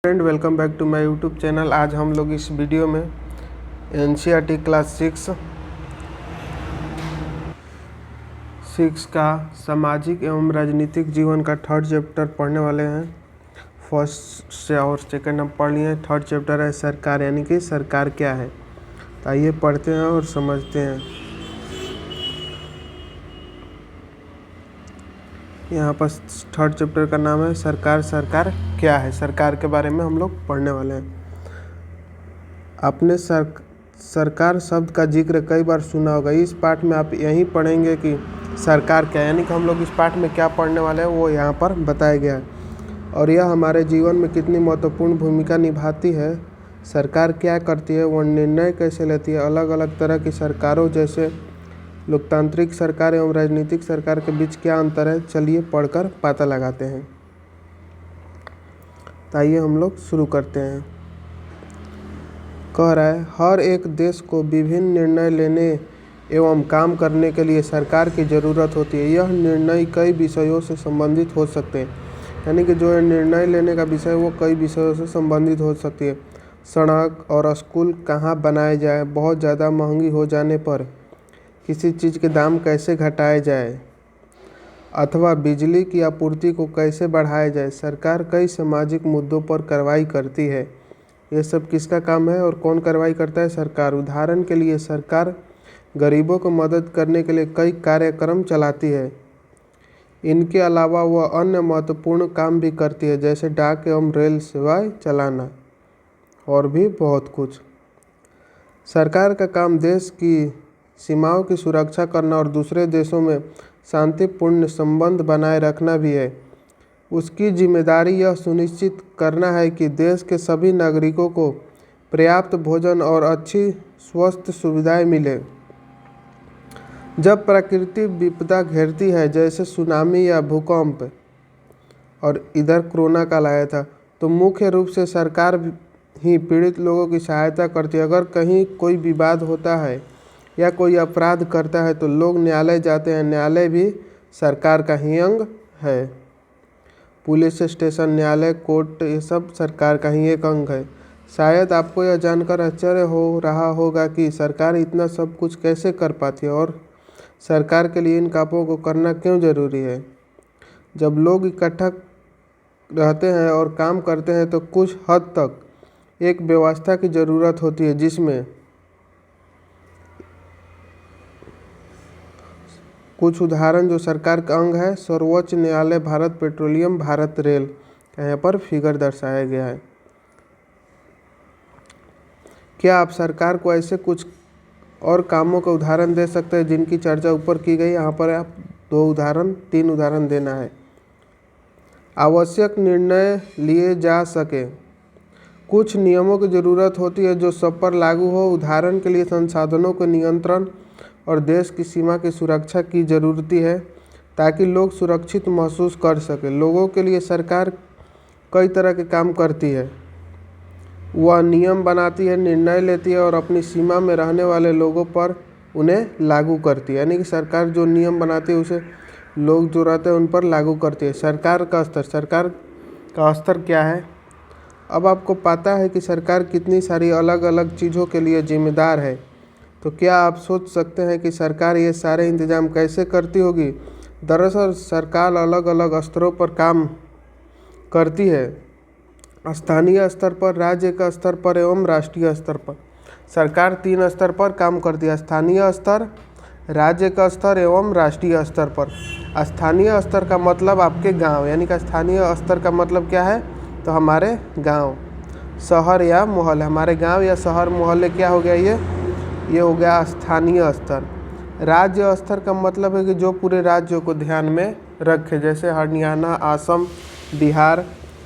Friend, welcome back to my YouTube channel. आज हम लोग इस वीडियो में एनसीईआरटी क्लास 6 का सामाजिक एवं राजनीतिक जीवन का थर्ड चैप्टर पढ़ने वाले हैं। फर्स्ट से और सेकंड हम पढ़ लिए। थर्ड चैप्टर है सरकार, यानी कि सरकार क्या है। तो आइए पढ़ते हैं और समझते हैं। यहाँ पर थर्ड चैप्टर का नाम है सरकार। सरकार क्या है, सरकार के बारे में हम लोग पढ़ने वाले हैं। आपने सरकार शब्द का जिक्र कई बार सुना होगा। इस पाठ में आप यही पढ़ेंगे कि सरकार क्या है, यानी कि हम लोग इस पाठ में क्या पढ़ने वाले हैं वो यहाँ पर बताया गया है और यह हमारे जीवन में कितनी महत्वपूर्ण भूमिका निभाती है। सरकार क्या करती है, वो निर्णय कैसे लेती है, अलग अलग तरह की सरकारों जैसे लोकतांत्रिक सरकार एवं राजनीतिक सरकार के बीच क्या अंतर है, चलिए पढ़कर पता लगाते हैं। तो आइए हम लोग शुरू करते हैं। कह रहा है, हर एक देश को विभिन्न निर्णय लेने एवं काम करने के लिए सरकार की ज़रूरत होती है। यह निर्णय कई विषयों से संबंधित हो सकते हैं, यानी कि जो निर्णय लेने का विषय वो कई विषयों से संबंधित हो सकती है। सड़क और स्कूल कहाँ बनाए जाए, बहुत ज़्यादा महंगी हो जाने पर किसी चीज़ के दाम कैसे घटाए जाए, अथवा बिजली की आपूर्ति को कैसे बढ़ाया जाए। सरकार कई सामाजिक मुद्दों पर कार्रवाई करती है। ये सब किसका काम है और कौन कार्रवाई करता है? सरकार। उदाहरण के लिए सरकार गरीबों को मदद करने के लिए कई कार्यक्रम चलाती है। इनके अलावा वह अन्य महत्वपूर्ण काम भी करती है, जैसे डाक एवं रेल सेवाएं चलाना और भी बहुत कुछ। सरकार का काम देश की सीमाओं की सुरक्षा करना और दूसरे देशों में शांतिपूर्ण संबंध बनाए रखना भी है। उसकी जिम्मेदारी यह सुनिश्चित करना है कि देश के सभी नागरिकों को पर्याप्त भोजन और अच्छी स्वास्थ्य सुविधाएं मिले। जब प्राकृतिक विपदा घेरती है, जैसे सुनामी या भूकंप, और इधर कोरोना काल आया था, तो मुख्य रूप से सरकार ही पीड़ित लोगों की सहायता करती है। अगर कहीं कोई विवाद होता है या कोई अपराध करता है तो लोग न्यायालय जाते हैं। न्यायालय भी सरकार का ही अंग है। पुलिस स्टेशन, न्यायालय, कोर्ट, ये सब सरकार का ही एक अंग है। शायद आपको यह जानकर आश्चर्य हो रहा होगा कि सरकार इतना सब कुछ कैसे कर पाती है और सरकार के लिए इन कामों को करना क्यों ज़रूरी है। जब लोग इकट्ठा रहते हैं और काम करते हैं तो कुछ हद तक एक व्यवस्था की ज़रूरत होती है, जिसमें कुछ उदाहरण जो सरकार का अंग है: सर्वोच्च न्यायालय, भारत पेट्रोलियम, भारत रेल। यहाँ पर फिगर दर्शाया गया है। क्या आप सरकार को ऐसे कुछ और कामों का उदाहरण दे सकते हैं जिनकी चर्चा ऊपर की गई? यहाँ पर आप 3 उदाहरण देना है। आवश्यक निर्णय लिए जा सके। कुछ नियमों की ज़रूरत होती है जो सब पर लागू हो। उदाहरण के लिए संसाधनों के नियंत्रण और देश की सीमा की सुरक्षा की ज़रूरत है, ताकि लोग सुरक्षित महसूस कर सकें। लोगों के लिए सरकार कई तरह के काम करती है। वह नियम बनाती है, निर्णय लेती है और अपनी सीमा में रहने वाले लोगों पर उन्हें लागू करती है। यानी कि सरकार जो नियम बनाती है उसे लोग जो रहते हैं उन पर लागू करती है। सरकार का स्तर क्या है? अब आपको पता है कि सरकार कितनी सारी अलग अलग चीज़ों के लिए जिम्मेदार है, तो क्या आप सोच सकते हैं कि सरकार ये सारे इंतजाम कैसे करती होगी? दरअसल सरकार अलग अलग स्तरों पर काम करती है: स्थानीय स्तर पर, राज्य का स्तर पर एवं राष्ट्रीय स्तर पर। सरकार 3 स्तर पर काम करती है: स्थानीय स्तर, राज्य का स्तर एवं राष्ट्रीय स्तर पर। स्थानीय स्तर का मतलब आपके गांव, यानी कि स्थानीय स्तर का मतलब क्या है? तो हमारे गांव, शहर या मोहल्ले। हमारे गांव या शहर मोहल्ले क्या हो गया? ये हो गया स्थानीय स्तर। राज्य स्तर का मतलब है कि जो पूरे राज्यों को ध्यान में रखे, जैसे हरियाणा, असम, बिहार।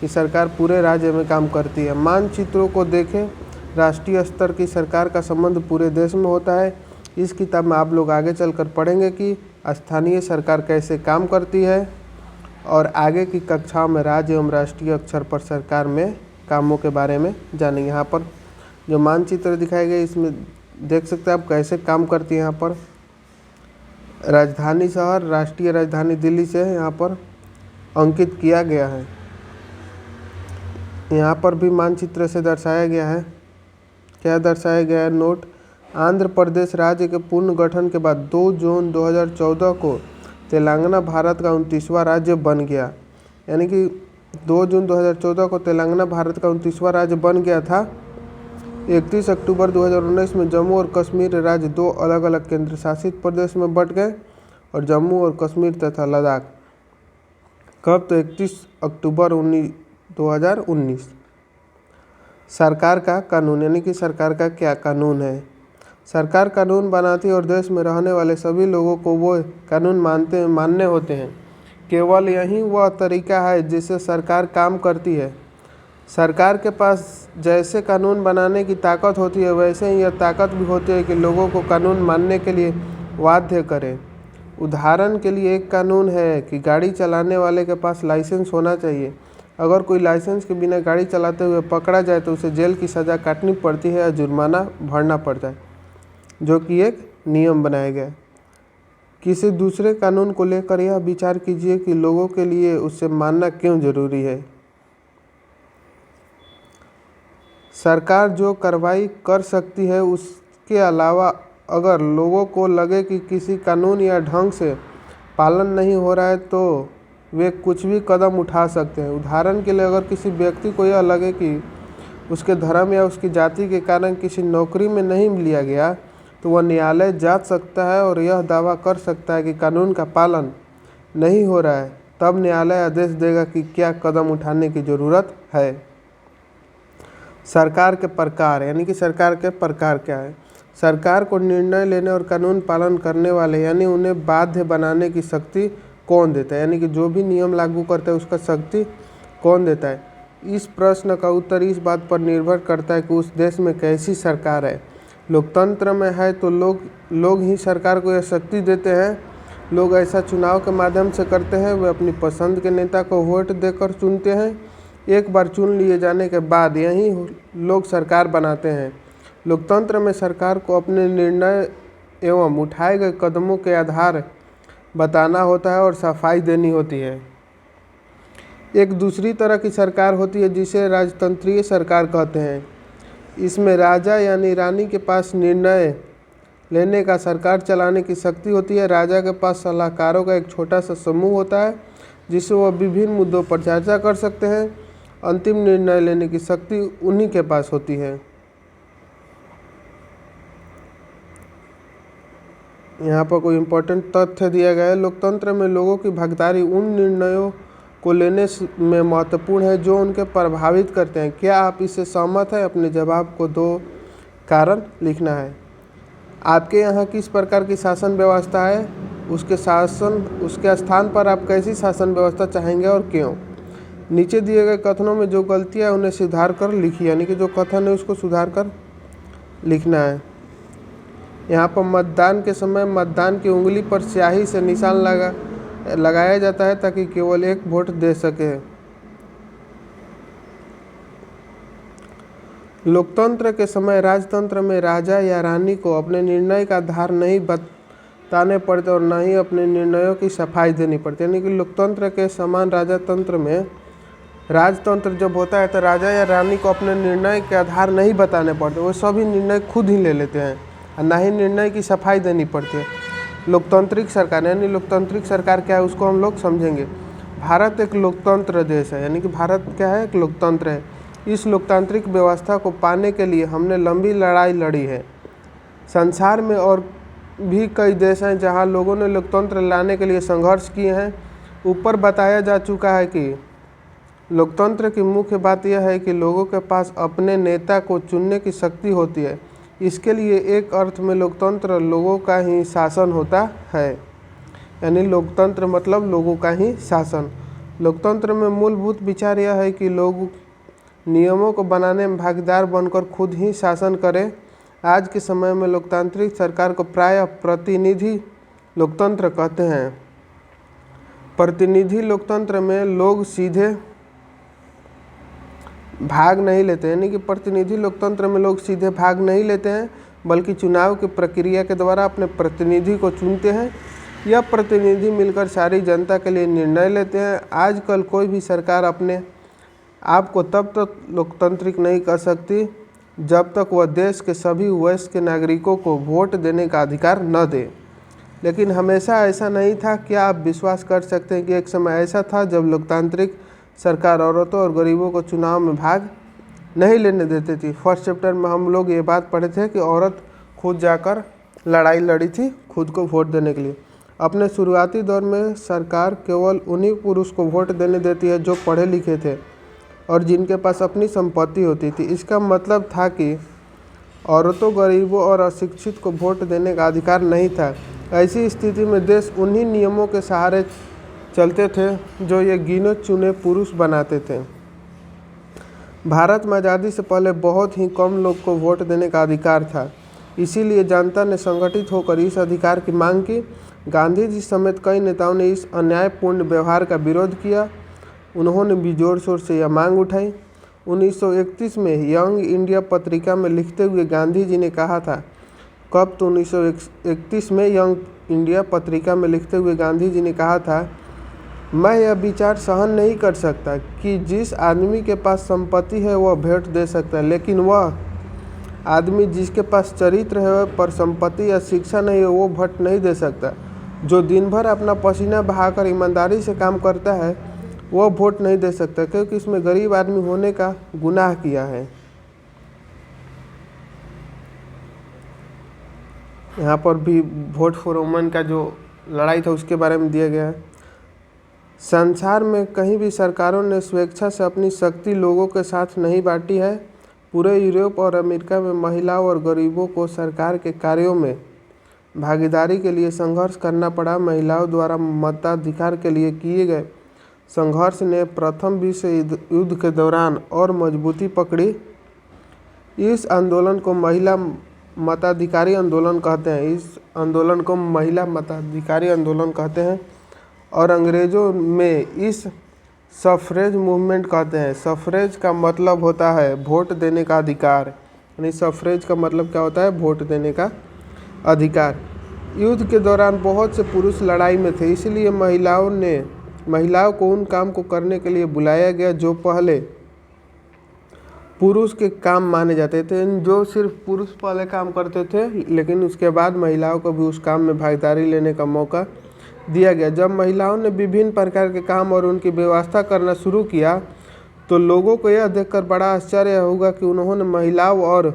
ये सरकार पूरे राज्य में काम करती है। मानचित्रों को देखें। राष्ट्रीय स्तर की सरकार का संबंध पूरे देश में होता है। इस किताब में आप लोग आगे चलकर पढ़ेंगे कि स्थानीय सरकार कैसे काम करती है, और आगे की कक्षाओं में राज्य एवं राष्ट्रीय स्तर पर सरकार में कामों के बारे में जानेंगे। यहाँ पर जो मानचित्र दिखाए गए, इसमें देख सकते हैं आप कैसे काम करती है। यहाँ पर राजधानी शहर, राष्ट्रीय राजधानी दिल्ली से यहाँ पर अंकित किया गया है। यहाँ पर भी मानचित्र से दर्शाया गया है। क्या दर्शाया गया है? नोट, आंध्र प्रदेश राज्य के पूर्ण गठन के बाद 2 जून 2014 को तेलंगाना भारत का 29वां राज्य बन गया। यानी कि 2 जून 2014 को तेलंगाना भारत का 29वां राज्य बन गया था। 31 अक्टूबर 2019 में जम्मू और कश्मीर राज्य 2 अलग अलग केंद्र शासित प्रदेश में बंट गए और जम्मू और कश्मीर तथा लद्दाख। कब? तो 31 अक्टूबर 2019। सरकार का कानून, यानी कि सरकार का क्या कानून है? सरकार कानून बनाती है और देश में रहने वाले सभी लोगों को वो कानून मानने होते हैं। केवल यही वह तरीका है जिससे सरकार काम करती है। सरकार के पास जैसे कानून बनाने की ताकत होती है, वैसे ही यह ताकत भी होती है कि लोगों को कानून मानने के लिए बाध्य करे। उदाहरण के लिए एक कानून है कि गाड़ी चलाने वाले के पास लाइसेंस होना चाहिए। अगर कोई लाइसेंस के बिना गाड़ी चलाते हुए पकड़ा जाए तो उसे जेल की सज़ा काटनी पड़ती है या जुर्माना भरना पड़ता है, जो कि एक नियम बनाया गया है। किसी दूसरे कानून को लेकर यह विचार कीजिए कि लोगों के लिए उसे मानना क्यों जरूरी है। सरकार जो कार्रवाई कर सकती है, उसके अलावा अगर लोगों को लगे कि किसी कानून या ढंग से पालन नहीं हो रहा है तो वे कुछ भी कदम उठा सकते हैं। उदाहरण के लिए, अगर किसी व्यक्ति को यह लगे कि उसके धर्म या उसकी जाति के कारण किसी नौकरी में नहीं लिया गया तो वह न्यायालय जा सकता है और यह दावा कर सकता है कि कानून का पालन नहीं हो रहा है। तब न्यायालय आदेश देगा कि क्या कदम उठाने की ज़रूरत है। सरकार के प्रकार, यानी कि सरकार के प्रकार क्या है? सरकार को निर्णय लेने और कानून पालन करने वाले, यानी उन्हें बाध्य बनाने की शक्ति कौन देता है? यानी कि जो भी नियम लागू करता है उसका शक्ति कौन देता है? इस प्रश्न का उत्तर इस बात पर निर्भर करता है कि उस देश में कैसी सरकार है। लोकतंत्र में है तो लोग ही सरकार को यह शक्ति देते हैं। लोग ऐसा चुनाव के माध्यम से करते हैं। वे अपनी पसंद के नेता को वोट देकर चुनते हैं। एक बार चुन लिए जाने के बाद यही लोग सरकार बनाते हैं। लोकतंत्र में सरकार को अपने निर्णय एवं उठाए गए कदमों के आधार बताना होता है और सफाई देनी होती है। एक दूसरी तरह की सरकार होती है जिसे राजतंत्रीय सरकार कहते हैं। इसमें राजा यानी रानी के पास निर्णय लेने का, सरकार चलाने की शक्ति होती है। राजा के पास सलाहकारों का एक छोटा सा समूह होता है जिससे वह विभिन्न मुद्दों पर चर्चा कर सकते हैं। अंतिम निर्णय लेने की शक्ति उन्हीं के पास होती है। यहाँ पर कोई इम्पोर्टेंट तथ्य दिया गया है। लोकतंत्र में लोगों की भागीदारी उन निर्णयों को लेने में महत्वपूर्ण है जो उनके प्रभावित करते हैं। क्या आप इससे सहमत हैं? अपने जवाब को 2 कारण लिखना है। आपके यहाँ किस प्रकार की शासन व्यवस्था है? उसके स्थान पर आप कैसी शासन व्यवस्था चाहेंगे और क्यों? नीचे दिए गए कथनों में जो गलतियाँ उन्हें सुधार कर लिखिए, यानी कि जो कथन है उसको सुधार कर लिखना है। यहाँ पर मतदान के समय मतदान की उंगली पर स्याही से निशान लगाया जाता है ताकि केवल एक वोट दे सके। लोकतंत्र के समय राजतंत्र में राजा या रानी को अपने निर्णय का आधार नहीं बताने पड़ते और न ही अपने निर्णयों की सफाई देनी पड़ती। यानी कि लोकतंत्र के समान राजतंत्र में, राजतंत्र जब होता है तो राजा या रानी को अपने निर्णय के आधार नहीं बताने पड़ते, वो सभी निर्णय खुद ही ले लेते हैं और ना ही निर्णय की सफाई देनी पड़ती है। लोकतांत्रिक सरकार, यानी लोकतांत्रिक सरकार क्या है उसको हम लोग समझेंगे। भारत एक लोकतंत्र देश है, यानी कि भारत क्या है? एक लोकतंत्र है। इस लोकतांत्रिक व्यवस्था को पाने के लिए हमने लंबी लड़ाई लड़ी है। संसार में और भी कई देश हैं जहां लोगों ने लोकतंत्र लाने के लिए संघर्ष किए हैं। ऊपर बताया जा चुका है कि लोकतंत्र की मुख्य बात यह है कि लोगों के पास अपने नेता को चुनने की शक्ति होती है। इसके लिए एक अर्थ में लोकतंत्र लोगों का ही शासन होता है, यानी लोकतंत्र मतलब लोगों का ही शासन। लोकतंत्र में मूलभूत विचार यह है कि लोग नियमों को बनाने में भागीदार बनकर खुद ही शासन करें। आज के समय में लोकतांत्रिक सरकार को प्रायः प्रतिनिधि लोकतंत्र कहते हैं। प्रतिनिधि लोकतंत्र में लोग सीधे भाग नहीं लेते, यानी कि प्रतिनिधि लोकतंत्र में लोग सीधे भाग नहीं लेते हैं, बल्कि चुनाव की प्रक्रिया के द्वारा अपने प्रतिनिधि को चुनते हैं। यह प्रतिनिधि मिलकर सारी जनता के लिए निर्णय लेते हैं। आजकल कोई भी सरकार अपने आपको तब तक लोकतांत्रिक नहीं कर सकती जब तक वह देश के सभी वयस्क नागरिकों को वोट देने का अधिकार न दे। लेकिन हमेशा ऐसा नहीं था। क्या आप विश्वास कर सकते हैं कि एक समय ऐसा था जब लोकतांत्रिक सरकार औरतों और गरीबों को चुनाव में भाग नहीं लेने देती थी। फर्स्ट चैप्टर में हम लोग ये बात पढ़े थे कि औरत खुद जाकर लड़ाई लड़ी थी खुद को वोट देने के लिए। अपने शुरुआती दौर में सरकार केवल उन्हीं पुरुष को वोट देने देती है जो पढ़े लिखे थे और जिनके पास अपनी संपत्ति होती थी। इसका मतलब था कि औरतों, गरीबों और अशिक्षित को वोट देने का अधिकार नहीं था। ऐसी स्थिति में देश उन्हीं नियमों के सहारे चलते थे जो ये गिने चुने पुरुष बनाते थे। भारत में आज़ादी से पहले बहुत ही कम लोग को वोट देने का अधिकार था। इसीलिए जनता ने संगठित होकर इस अधिकार की मांग की। गांधी जी समेत कई नेताओं ने इस अन्यायपूर्ण व्यवहार का विरोध किया। उन्होंने भी जोर शोर से यह मांग उठाई। 1931 में यंग इंडिया पत्रिका में लिखते हुए गांधी जी ने कहा था, कब तो 1931 में यंग इंडिया पत्रिका में लिखते हुए गांधी जी ने कहा था, मैं यह विचार सहन नहीं कर सकता कि जिस आदमी के पास संपत्ति है वह वोट दे सकता है, लेकिन वह आदमी जिसके पास चरित्र है पर संपत्ति या शिक्षा नहीं है वो वोट नहीं दे सकता। जो दिन भर अपना पसीना बहाकर ईमानदारी से काम करता है वह वोट नहीं दे सकता, क्योंकि इसमें गरीब आदमी होने का गुनाह किया है। यहाँ पर भी वोट फॉर वुमेन का जो लड़ाई था उसके बारे में दिया गया है। संसार में कहीं भी सरकारों ने स्वेच्छा से अपनी शक्ति लोगों के साथ नहीं बांटी है। पूरे यूरोप और अमेरिका में महिलाओं और गरीबों को सरकार के कार्यों में भागीदारी के लिए संघर्ष करना पड़ा। महिलाओं द्वारा मताधिकार के लिए किए गए संघर्ष ने प्रथम विश्व युद्ध के दौरान और मजबूती पकड़ी। इस आंदोलन को महिला मताधिकारी आंदोलन कहते हैं। इस आंदोलन को महिला मताधिकारी आंदोलन कहते हैं और अंग्रेज़ों में इस सफरेज मूवमेंट कहते हैं। सफरेज का मतलब होता है वोट देने का अधिकार, यानी सफरेज का मतलब क्या होता है, वोट देने का अधिकार। युद्ध के दौरान बहुत से पुरुष लड़ाई में थे, इसलिए महिलाओं को उन काम को करने के लिए बुलाया गया जो पहले पुरुष के काम माने जाते थे। जो सिर्फ पुरुष पहले काम करते थे, लेकिन उसके बाद महिलाओं को भी उस काम में भागीदारी लेने का मौका दिया गया। जब महिलाओं ने विभिन्न प्रकार के काम और उनकी व्यवस्था करना शुरू किया तो लोगों को यह देखकर बड़ा आश्चर्य होगा कि उन्होंने महिलाओं और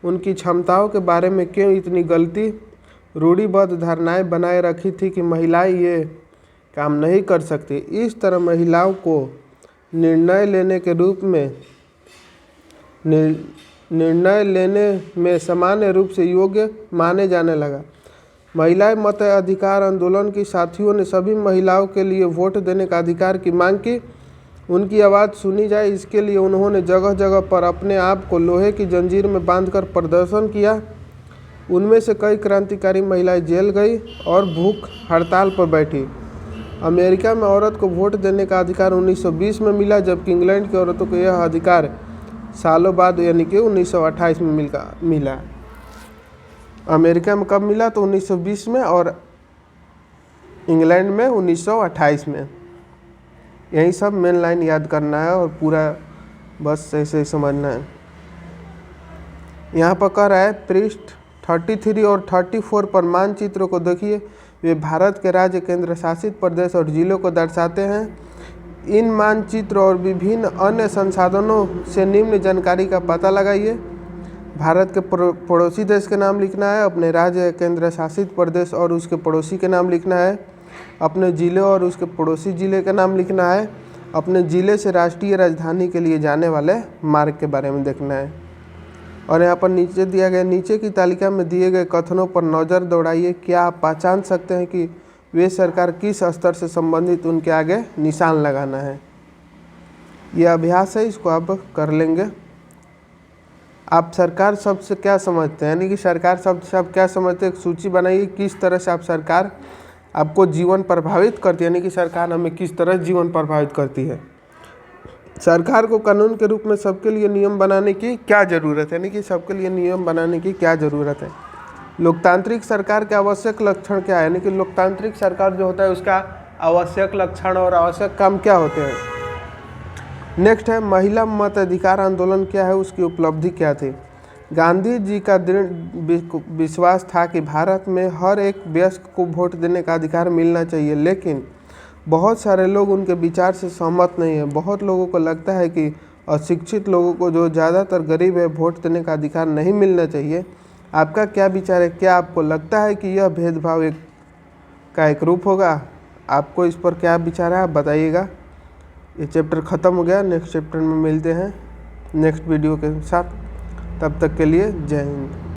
उनकी क्षमताओं के बारे में क्यों इतनी गलती रूढ़िबद्ध धारणाएं बनाए रखी थी कि महिलाएं ये काम नहीं कर सकती। इस तरह महिलाओं को निर्णय लेने में सामान्य रूप से योग्य माने जाने लगा। महिलाएं मत अधिकार आंदोलन की साथियों ने सभी महिलाओं के लिए वोट देने का अधिकार की मांग की। उनकी आवाज़ सुनी जाए, इसके लिए उन्होंने जगह जगह पर अपने आप को लोहे की जंजीर में बांधकर प्रदर्शन किया। उनमें से कई क्रांतिकारी महिलाएं जेल गई और भूख हड़ताल पर बैठी। अमेरिका में औरत को वोट देने का अधिकार 1920 में मिला, जबकि इंग्लैंड की औरतों को यह अधिकार सालों बाद यानी कि 1928 में मिला। अमेरिका में कब मिला तो 1920 में और इंग्लैंड में 1928 में। यही सब मेन लाइन याद करना है और पूरा बस ऐसे ही समझना है। यहाँ पर कह रहा है पृष्ठ 33 और 34 पर मानचित्रों को देखिए। वे भारत के राज्य, केंद्र शासित प्रदेश और जिलों को दर्शाते हैं। इन मानचित्र और विभिन्न अन्य संसाधनों से निम्न जानकारी का पता लगाइए। भारत के पड़ोसी देश के नाम लिखना है, अपने राज्य, केंद्र शासित प्रदेश और उसके पड़ोसी के नाम लिखना है, अपने ज़िले और उसके पड़ोसी ज़िले का नाम लिखना है, अपने ज़िले से राष्ट्रीय राजधानी के लिए जाने वाले मार्ग के बारे में देखना है। और यहाँ पर नीचे दिया गया, नीचे की तालिका में दिए गए कथनों पर नज़र दौड़ाइए। क्या आप पहचान सकते हैं कि वे सरकार किस स्तर से संबंधित, उनके आगे निशान लगाना है। यह अभ्यास है, इसको आप कर लेंगे। आप सरकार शब्द से क्या समझते हैं, यानी कि सरकार शब्द से आप क्या समझते हैं, एक सूची बनाइए। किस तरह से आप सरकार आपको जीवन प्रभावित करती है, यानी कि सरकार हमें किस तरह जीवन प्रभावित करती है। सरकार को कानून के रूप में सबके लिए नियम बनाने की क्या ज़रूरत है, यानी कि सबके लिए नियम बनाने की क्या ज़रूरत है। लोकतांत्रिक सरकार के आवश्यक लक्षण क्या है, यानी कि लोकतांत्रिक सरकार जो होता है उसका आवश्यक लक्षण और आवश्यक काम क्या होते हैं। नेक्स्ट है महिला मताधिकार आंदोलन क्या है, उसकी उपलब्धि क्या थी। गांधी जी का दृढ़ विश्वास था कि भारत में हर एक वयस्क को वोट देने का अधिकार मिलना चाहिए, लेकिन बहुत सारे लोग उनके विचार से सहमत नहीं है। बहुत लोगों को लगता है कि अशिक्षित लोगों को, जो ज़्यादातर गरीब है, वोट देने का अधिकार नहीं मिलना चाहिए। आपका क्या विचार है? क्या आपको लगता है कि यह भेदभाव का एक रूप होगा? आपको इस पर क्या विचार है, आप बताइएगा। ये चैप्टर ख़त्म हो गया। नेक्स्ट चैप्टर में मिलते हैं नेक्स्ट वीडियो के साथ। तब तक के लिए जय हिंद।